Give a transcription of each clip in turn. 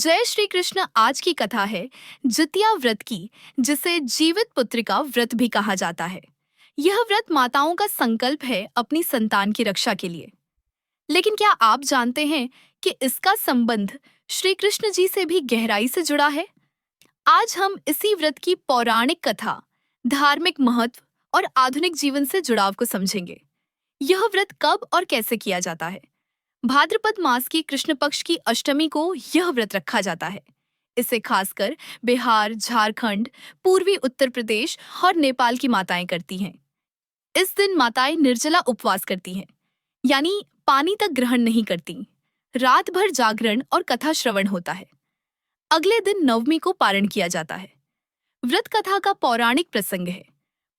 जय श्री कृष्ण। आज की कथा है जितिया व्रत की, जिसे जीवित पुत्रिका व्रत भी कहा जाता है। यह व्रत माताओं का संकल्प है अपनी संतान की रक्षा के लिए। लेकिन क्या आप जानते हैं कि इसका संबंध श्री कृष्ण जी से भी गहराई से जुड़ा है? आज हम इसी व्रत की पौराणिक कथा, धार्मिक महत्व और आधुनिक जीवन से जुड़ाव को समझेंगे। यह व्रत कब और कैसे किया जाता है? भाद्रपद मास की कृष्ण पक्ष की अष्टमी को यह व्रत रखा जाता है। इसे खासकर बिहार, झारखंड, पूर्वी उत्तर प्रदेश और नेपाल की माताएं करती हैं। इस दिन माताएं निर्जला उपवास करती हैं, यानी पानी तक ग्रहण नहीं करती। रात भर जागरण और कथा श्रवण होता है। अगले दिन नवमी को पारण किया जाता है। व्रत कथा का पौराणिक प्रसंग है।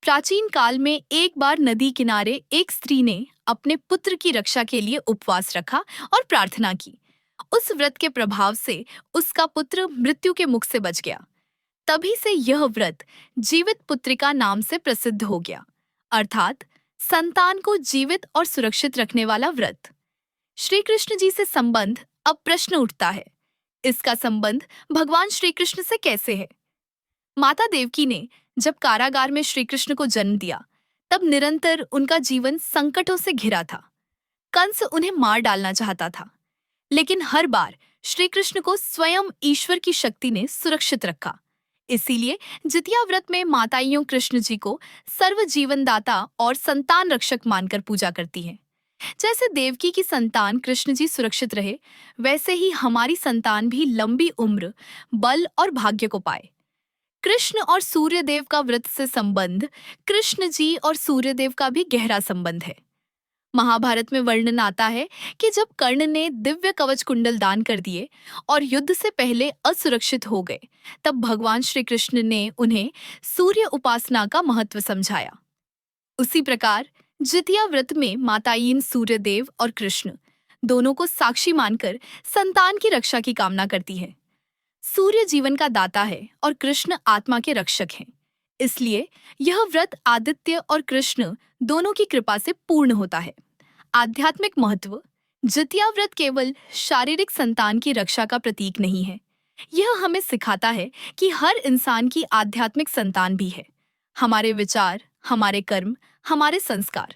प्राचीन काल में एक बार नदी किनारे एक स्त्री ने अपने पुत्र की रक्षा के लिए उपवास रखा और प्रार्थना की। उस व्रत के प्रभाव से उसका पुत्र मृत्यु के मुख से बच गया। तभी से यह व्रत जीवित पुत्रिका नाम से प्रसिद्ध हो गया, अर्थात संतान को जीवित और सुरक्षित रखने वाला व्रत। श्री कृष्ण जी से संबंध। अब प्रश्न उठता है, इसका संबंध भगवान श्री कृष्ण से कैसे है? माता देवकी ने जब कारागार में श्री कृष्ण को जन्म दिया, तब निरंतर उनका जीवन संकटों से घिरा था। कंस उन्हें मार डालना चाहता था, लेकिन हर बार श्री कृष्ण को स्वयं ईश्वर की शक्ति ने सुरक्षित रखा। इसीलिए जितिया व्रत में माताइयों कृष्ण जी को सर्व जीवनदाता और संतान रक्षक मानकर पूजा करती हैं। जैसे देवकी की संतान कृष्ण जी सुरक्षित रहे, वैसे ही हमारी संतान भी लंबी उम्र, बल और भाग्य को पाए। कृष्ण और सूर्यदेव का व्रत से संबंध। कृष्ण जी और सूर्यदेव का भी गहरा संबंध है। महाभारत में वर्णन आता है कि जब कर्ण ने दिव्य कवच कुंडल दान कर दिए और युद्ध से पहले असुरक्षित हो गए, तब भगवान श्री कृष्ण ने उन्हें सूर्य उपासना का महत्व समझाया। उसी प्रकार जितिया व्रत में माताईन सूर्यदेव और कृष्ण दोनों को साक्षी मानकर संतान की रक्षा की कामना करती है। सूर्य जीवन का दाता है और कृष्ण आत्मा के रक्षक हैं। इसलिए यह व्रत आदित्य और कृष्ण दोनों की कृपा से पूर्ण होता है। आध्यात्मिक महत्व। जितिया व्रत केवल शारीरिक संतान की रक्षा का प्रतीक नहीं है, यह हमें सिखाता है कि हर इंसान की आध्यात्मिक संतान भी है। हमारे विचार, हमारे कर्म, हमारे संस्कार।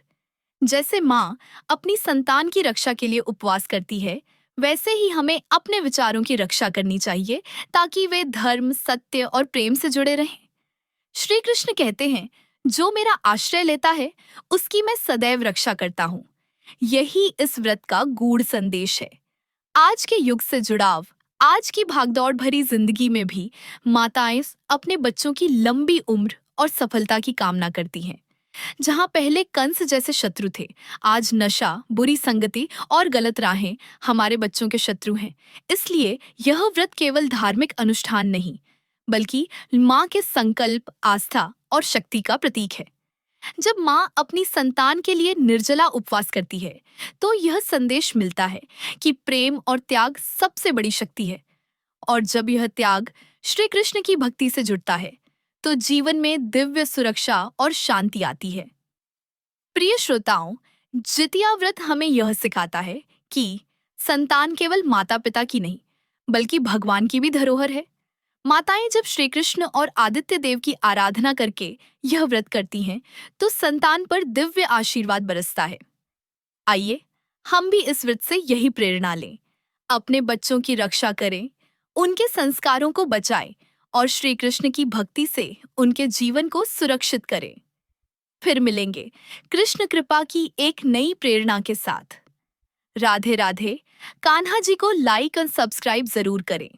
जैसे माँ अपनी संतान की रक्षा के लिए उपवास करती है, वैसे ही हमें अपने विचारों की रक्षा करनी चाहिए, ताकि वे धर्म, सत्य और प्रेम से जुड़े रहें। श्री कृष्ण कहते हैं, जो मेरा आश्रय लेता है उसकी मैं सदैव रक्षा करता हूँ। यही इस व्रत का गूढ़ संदेश है। आज के युग से जुड़ाव। आज की भागदौड़ भरी जिंदगी में भी माताएं अपने बच्चों की लंबी उम्र और सफलता की कामना करती हैं। जहां पहले कंस जैसे शत्रु थे, आज नशा, बुरी संगति और गलत राहें हमारे बच्चों के शत्रु हैं। इसलिए यह व्रत केवल धार्मिक अनुष्ठान नहीं, बल्कि माँ के संकल्प, आस्था और शक्ति का प्रतीक है। जब माँ अपनी संतान के लिए निर्जला उपवास करती है, तो यह संदेश मिलता है कि प्रेम और त्याग सबसे बड़ी शक्ति है। और जब यह त्याग श्री कृष्ण की भक्ति से जुड़ता है, तो जीवन में दिव्य सुरक्षा और शांति आती है। प्रिय श्रोताओं, जितिया व्रत हमें यह सिखाता है कि संतान केवल माता पिता की नहीं, बल्कि भगवान की भी धरोहर है। माताएं जब श्री कृष्ण और आदित्य देव की आराधना करके यह व्रत करती हैं, तो संतान पर दिव्य आशीर्वाद बरसता है। आइए हम भी इस व्रत से यही प्रेरणा लें। अपने बच्चों की रक्षा करें, उनके संस्कारों को बचाएं और श्री कृष्ण की भक्ति से उनके जीवन को सुरक्षित करें। फिर मिलेंगे कृष्ण कृपा की एक नई प्रेरणा के साथ। राधे राधे। कान्हा जी को लाइक और सब्सक्राइब जरूर करें।